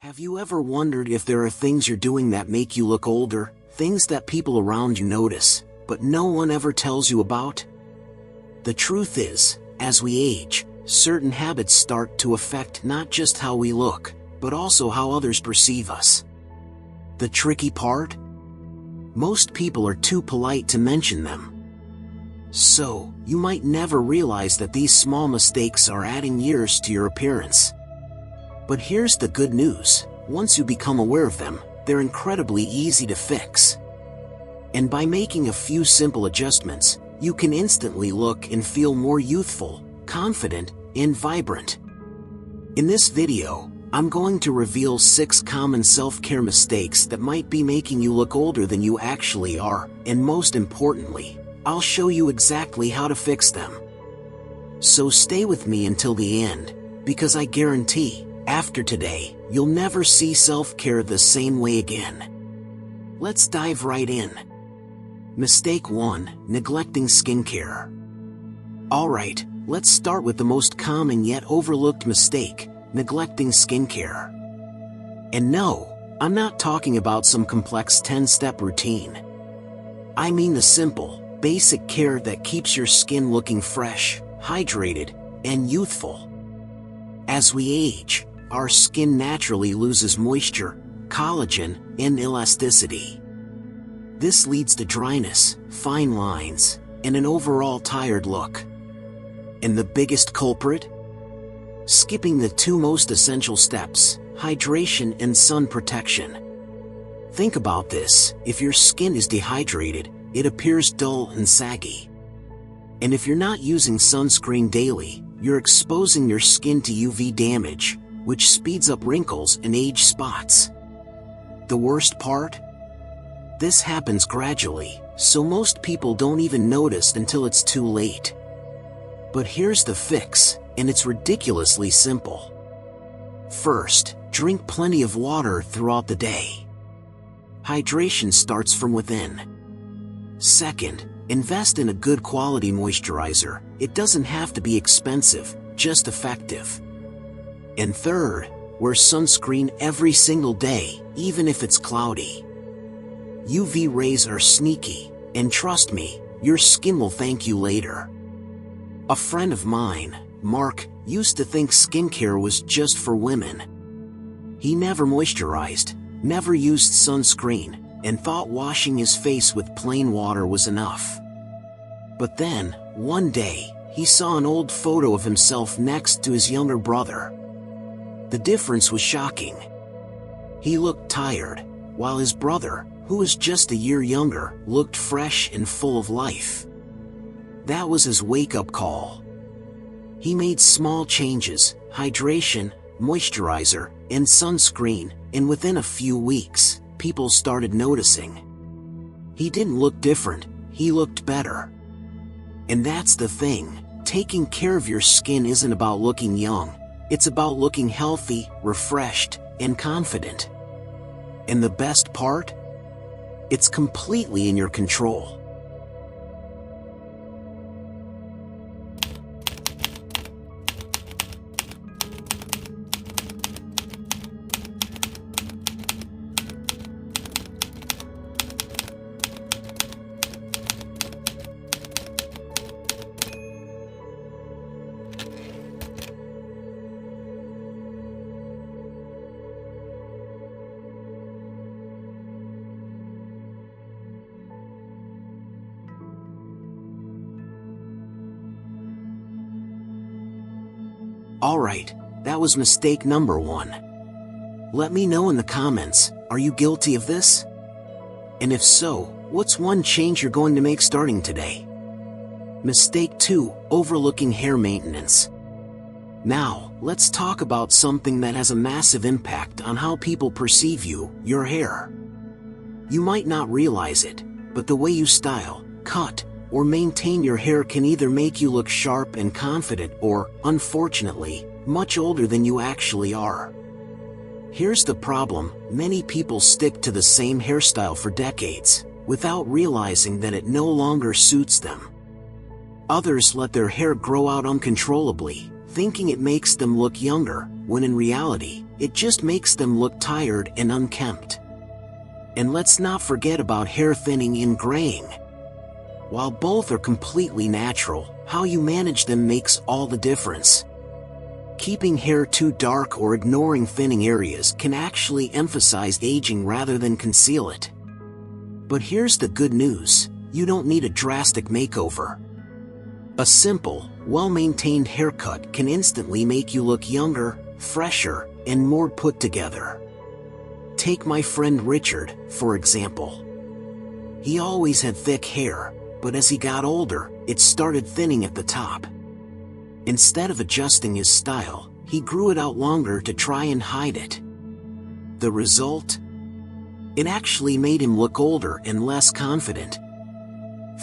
Have you ever wondered if there are things you're doing that make you look older, things that people around you notice, but no one ever tells you about? The truth is, as we age, certain habits start to affect not just how we look, but also how others perceive us. The tricky part? Most people are too polite to mention them. So, you might never realize that these small mistakes are adding years to your appearance. But here's the good news: once you become aware of them, they're incredibly easy to fix. And by making a few simple adjustments, you can instantly look and feel more youthful, confident, and vibrant. In this video, I'm going to reveal 6 common self-care mistakes that might be making you look older than you actually are, and most importantly, I'll show you exactly how to fix them. So stay with me until the end, because I guarantee, after today, you'll never see self-care the same way again. Let's dive right in. Mistake 1: neglecting skincare. Alright, let's start with the most common yet overlooked mistake: neglecting skincare. And no, I'm not talking about some complex 10-step routine. I mean the simple, basic care that keeps your skin looking fresh, hydrated, and youthful. As we age, our skin naturally loses moisture, collagen, and elasticity. This leads to dryness, fine lines, and an overall tired look. And the biggest culprit? Skipping the 2 most essential steps: hydration and sun protection. Think about this: if your skin is dehydrated, it appears dull and saggy. And if you're not using sunscreen daily, you're exposing your skin to UV damage, which speeds up wrinkles and age spots. The worst part? This happens gradually, so most people don't even notice until it's too late. But here's the fix, and it's ridiculously simple. First, drink plenty of water throughout the day. Hydration starts from within. Second, invest in a good quality moisturizer. It doesn't have to be expensive, just effective. And third, wear sunscreen every single day, even if it's cloudy. UV rays are sneaky, and trust me, your skin will thank you later. A friend of mine, Mark, used to think skincare was just for women. He never moisturized, never used sunscreen, and thought washing his face with plain water was enough. But then, one day, he saw an old photo of himself next to his younger brother. The difference was shocking. He looked tired, while his brother, who was just a year younger, looked fresh and full of life. That was his wake-up call. He made small changes: hydration, moisturizer, and sunscreen, and within a few weeks, people started noticing. He didn't look different, he looked better. And that's the thing: taking care of your skin isn't about looking young, it's about looking healthy, refreshed, and confident. And the best part? It's completely in your control. Alright, that was mistake number 1. Let me know in the comments, are you guilty of this? And if so, what's one change you're going to make starting today? Mistake 2: overlooking hair maintenance. Now, let's talk about something that has a massive impact on how people perceive you: your hair. You might not realize it, but the way you style, cut, or maintain your hair can either make you look sharp and confident or, unfortunately, much older than you actually are. Here's the problem: many people stick to the same hairstyle for decades, without realizing that it no longer suits them. Others let their hair grow out uncontrollably, thinking it makes them look younger, when in reality, it just makes them look tired and unkempt. And let's not forget about hair thinning and graying. While both are completely natural, how you manage them makes all the difference. Keeping hair too dark or ignoring thinning areas can actually emphasize aging rather than conceal it. But here's the good news: you don't need a drastic makeover. A simple, well-maintained haircut can instantly make you look younger, fresher, and more put together. Take my friend Richard, for example. He always had thick hair, but as he got older, it started thinning at the top. Instead of adjusting his style, he grew it out longer to try and hide it. The result? It actually made him look older and less confident.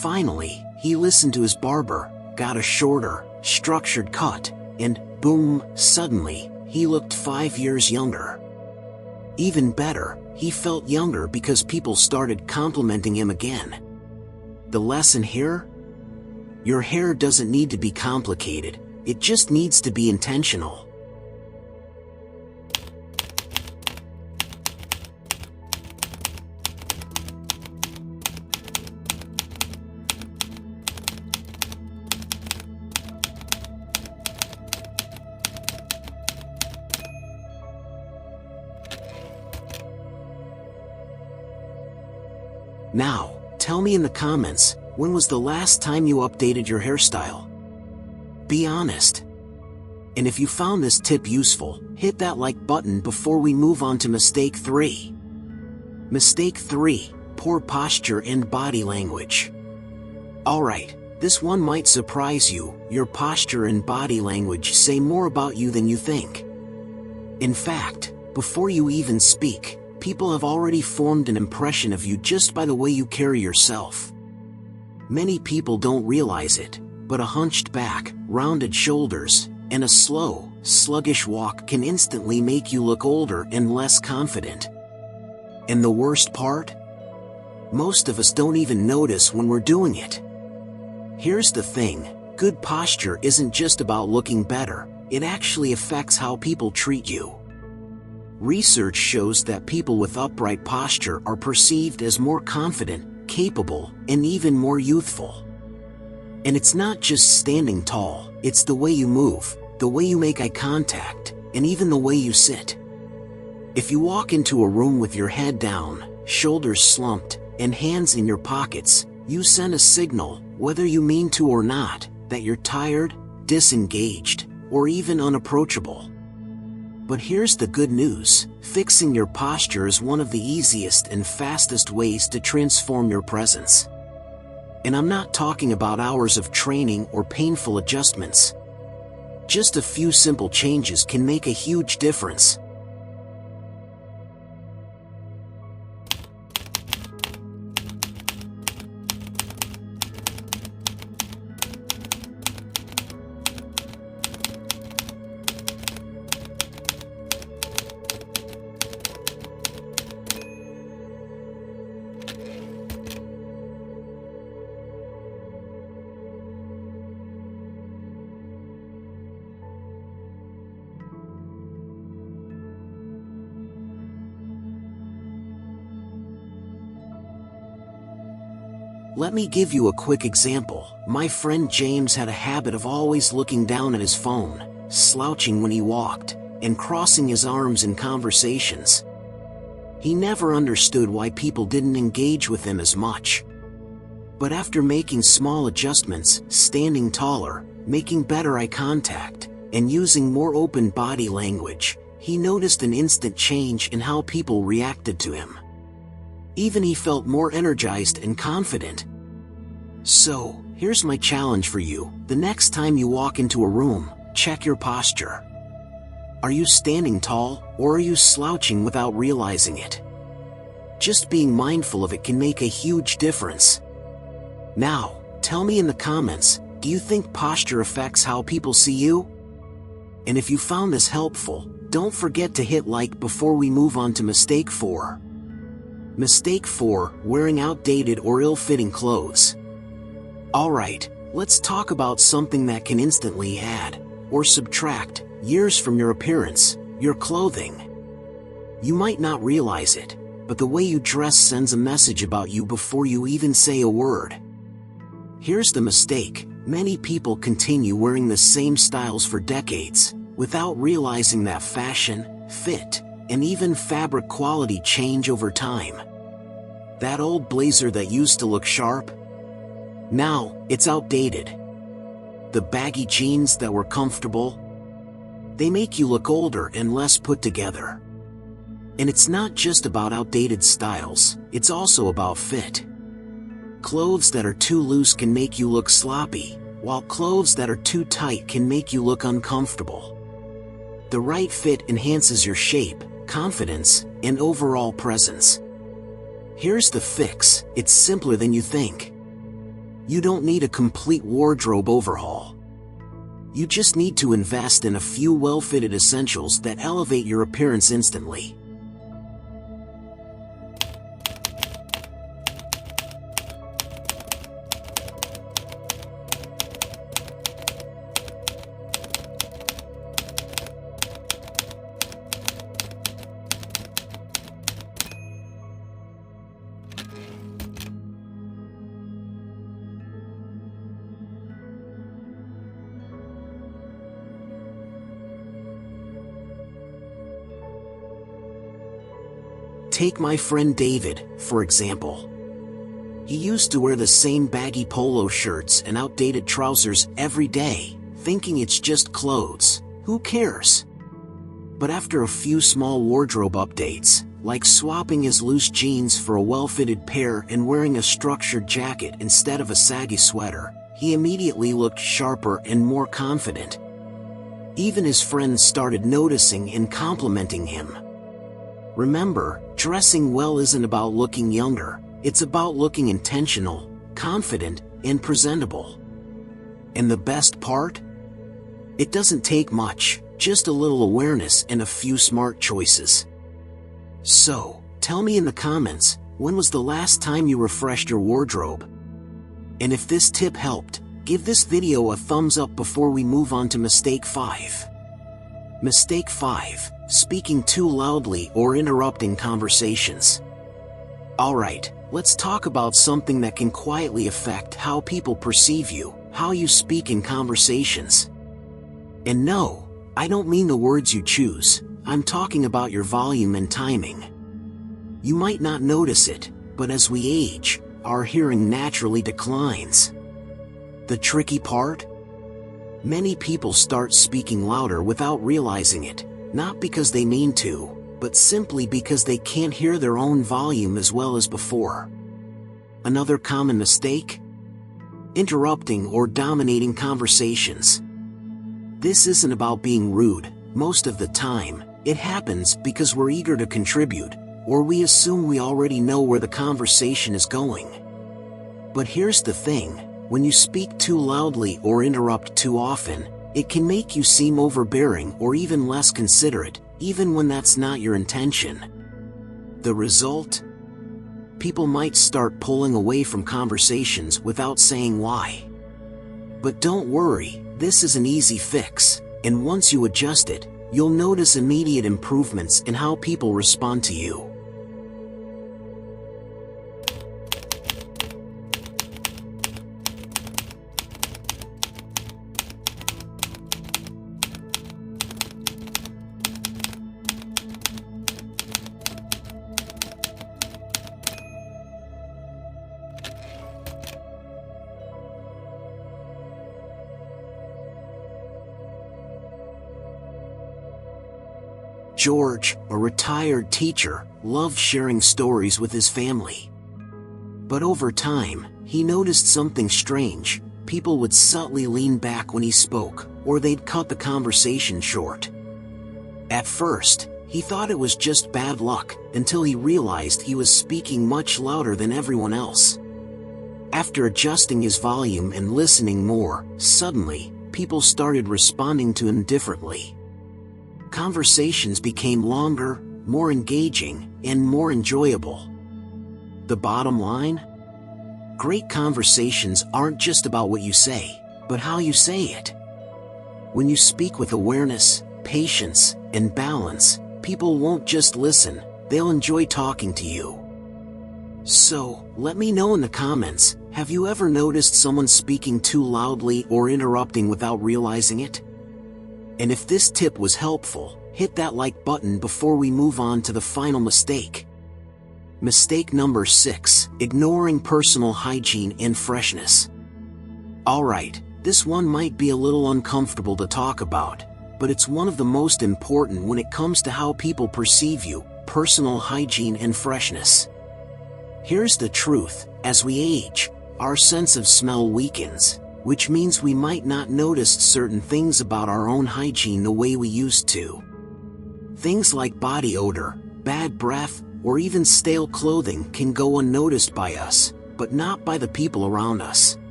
Finally, he listened to his barber, got a shorter, structured cut, and boom, suddenly, he looked 5 years younger. Even better, he felt younger because people started complimenting him again. The lesson here? Your hair doesn't need to be complicated, it just needs to be intentional. Now, tell me in the comments, when was the last time you updated your hairstyle? Be honest. And if you found this tip useful, hit that like button before we move on to mistake 3. Mistake 3, poor posture and body language. Alright, this one might surprise you. Your posture and body language say more about you than you think. In fact, before you even speak, people have already formed an impression of you just by the way you carry yourself. Many people don't realize it, but a hunched back, rounded shoulders, and a slow, sluggish walk can instantly make you look older and less confident. And the worst part? Most of us don't even notice when we're doing it. Here's the thing: good posture isn't just about looking better, it actually affects how people treat you. Research shows that people with upright posture are perceived as more confident, capable, and even more youthful. And it's not just standing tall, it's the way you move, the way you make eye contact, and even the way you sit. If you walk into a room with your head down, shoulders slumped, and hands in your pockets, you send a signal, whether you mean to or not, that you're tired, disengaged, or even unapproachable. But here's the good news: fixing your posture is one of the easiest and fastest ways to transform your presence. And I'm not talking about hours of training or painful adjustments. Just a few simple changes can make a huge difference. Let me give you a quick example. My friend James had a habit of always looking down at his phone, slouching when he walked, and crossing his arms in conversations. He never understood why people didn't engage with him as much. But after making small adjustments, standing taller, making better eye contact, and using more open body language, he noticed an instant change in how people reacted to him. Even he felt more energized and confident. So, here's my challenge for you: the next time you walk into a room, check your posture. Are you standing tall, or are you slouching without realizing it? Just being mindful of it can make a huge difference. Now, tell me in the comments, do you think posture affects how people see you? And if you found this helpful, don't forget to hit like before we move on to mistake 4. Mistake 4, wearing outdated or ill-fitting clothes. Alright, let's talk about something that can instantly add, or subtract, years from your appearance: Your clothing. You might not realize it, but the way you dress sends a message about you before you even say a word. Here's the mistake: many people continue wearing the same styles for decades, without realizing that fashion, fit, and even fabric quality change over time. That old blazer that used to look sharp? Now, it's outdated. The baggy jeans that were comfortable? They make you look older and less put together. And it's not just about outdated styles, it's also about fit. Clothes that are too loose can make you look sloppy, while clothes that are too tight can make you look uncomfortable. The right fit enhances your shape, confidence, and overall presence. Here's the fix: it's simpler than you think. You don't need a complete wardrobe overhaul. You just need to invest in a few well-fitted essentials that elevate your appearance instantly. Take my friend David, for example. He used to wear the same baggy polo shirts and outdated trousers every day, thinking it's just clothes, who cares? But after a few small wardrobe updates, like swapping his loose jeans for a well-fitted pair and wearing a structured jacket instead of a saggy sweater, he immediately looked sharper and more confident. Even his friends started noticing and complimenting him. Remember, dressing well isn't about looking younger, it's about looking intentional, confident, and presentable. And the best part? It doesn't take much, just a little awareness and a few smart choices. So, tell me in the comments, when was the last time you refreshed your wardrobe? And if this tip helped, give this video a thumbs up before we move on to mistake 5. Mistake 5. Speaking too loudly or interrupting conversations. Alright, let's talk about something that can quietly affect how people perceive you, how you speak in conversations. And no, I don't mean the words you choose, I'm talking about your volume and timing. You might not notice it, but as we age, our hearing naturally declines. The tricky part? Many people start speaking louder without realizing it. Not because they mean to, but simply because they can't hear their own volume as well as before. Another common mistake? Interrupting or dominating conversations. This isn't about being rude. Most of the time, it happens because we're eager to contribute, or we assume we already know where the conversation is going. But here's the thing, when you speak too loudly or interrupt too often, it can make you seem overbearing or even less considerate, even when that's not your intention. The result? People might start pulling away from conversations without saying why. But don't worry, this is an easy fix, and once you adjust it, you'll notice immediate improvements in how people respond to you. George, a retired teacher, loved sharing stories with his family. But over time, he noticed something strange. People would subtly lean back when he spoke, or they'd cut the conversation short. At first, he thought it was just bad luck, until he realized he was speaking much louder than everyone else. After adjusting his volume and listening more, suddenly, people started responding to him differently. Conversations became longer, more engaging, and more enjoyable. The bottom line? Great conversations aren't just about what you say, but how you say it. When you speak with awareness, patience, and balance, people won't just listen, they'll enjoy talking to you. So, let me know in the comments, have you ever noticed someone speaking too loudly or interrupting without realizing it? And if this tip was helpful, hit that like button before we move on to the final mistake. Mistake number 6, ignoring personal hygiene and freshness. Alright, this one might be a little uncomfortable to talk about, but it's one of the most important when it comes to how people perceive you, personal hygiene and freshness. Here's the truth, as we age, our sense of smell weakens, which means we might not notice certain things about our own hygiene the way we used to. Things like body odor, bad breath, or even stale clothing can go unnoticed by us, but not by the people around us.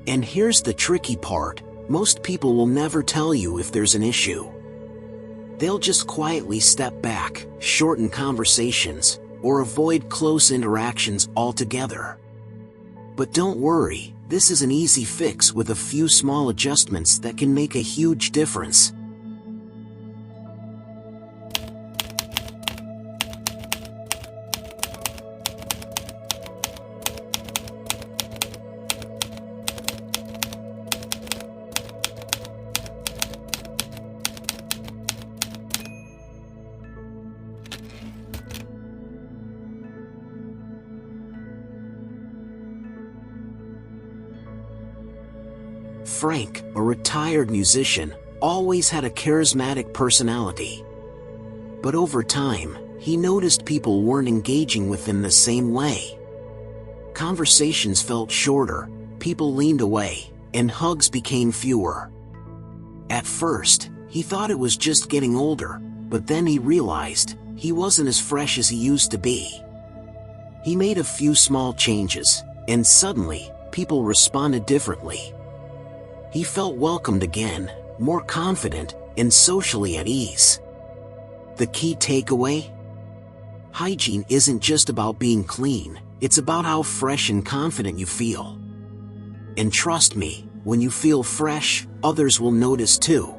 And here's the tricky part, most people will never tell you if there's an issue. They'll just quietly step back, shorten conversations, or avoid close interactions altogether. But don't worry, this is an easy fix with a few small adjustments that can make a huge difference. Frank, a retired musician, always had a charismatic personality. But over time, he noticed people weren't engaging with him the same way. Conversations felt shorter, people leaned away, and hugs became fewer. At first, he thought it was just getting older, but then he realized he wasn't as fresh as he used to be. He made a few small changes, and suddenly, people responded differently. He felt welcomed again, more confident, and socially at ease. The key takeaway? Hygiene isn't just about being clean, it's about how fresh and confident you feel. And trust me, when you feel fresh, others will notice too.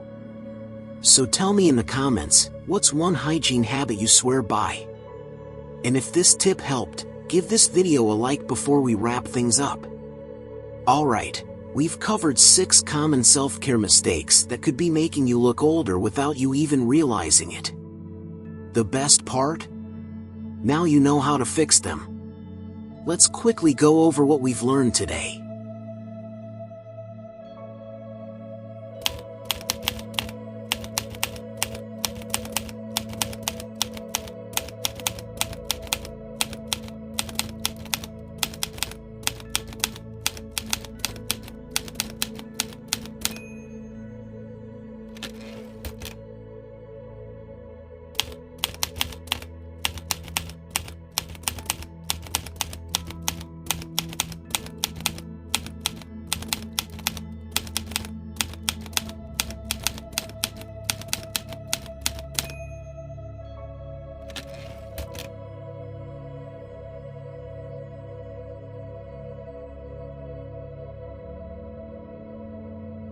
So tell me in the comments, what's one hygiene habit you swear by? And if this tip helped, give this video a like before we wrap things up. Alright. We've covered 6 common self-care mistakes that could be making you look older without you even realizing it. The best part? Now you know how to fix them. Let's quickly go over what we've learned today.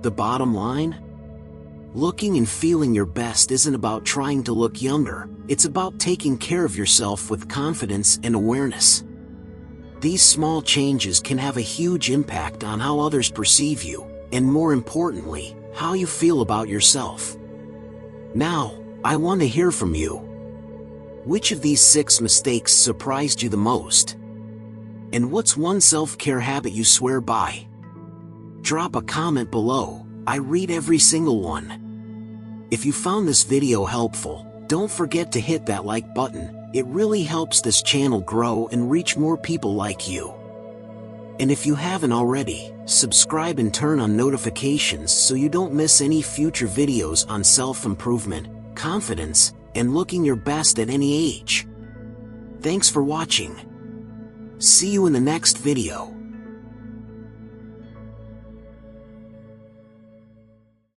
The bottom line? Looking and feeling your best isn't about trying to look younger, it's about taking care of yourself with confidence and awareness. These small changes can have a huge impact on how others perceive you, and more importantly, how you feel about yourself. Now, I want to hear from you. Which of these 6 mistakes surprised you the most? And what's one self-care habit you swear by? Drop a comment below, I read every single one. If you found this video helpful, don't forget to hit that like button, it really helps this channel grow and reach more people like you. And if you haven't already, subscribe and turn on notifications so you don't miss any future videos on self-improvement, confidence, and looking your best at any age. Thanks for watching. See you in the next video.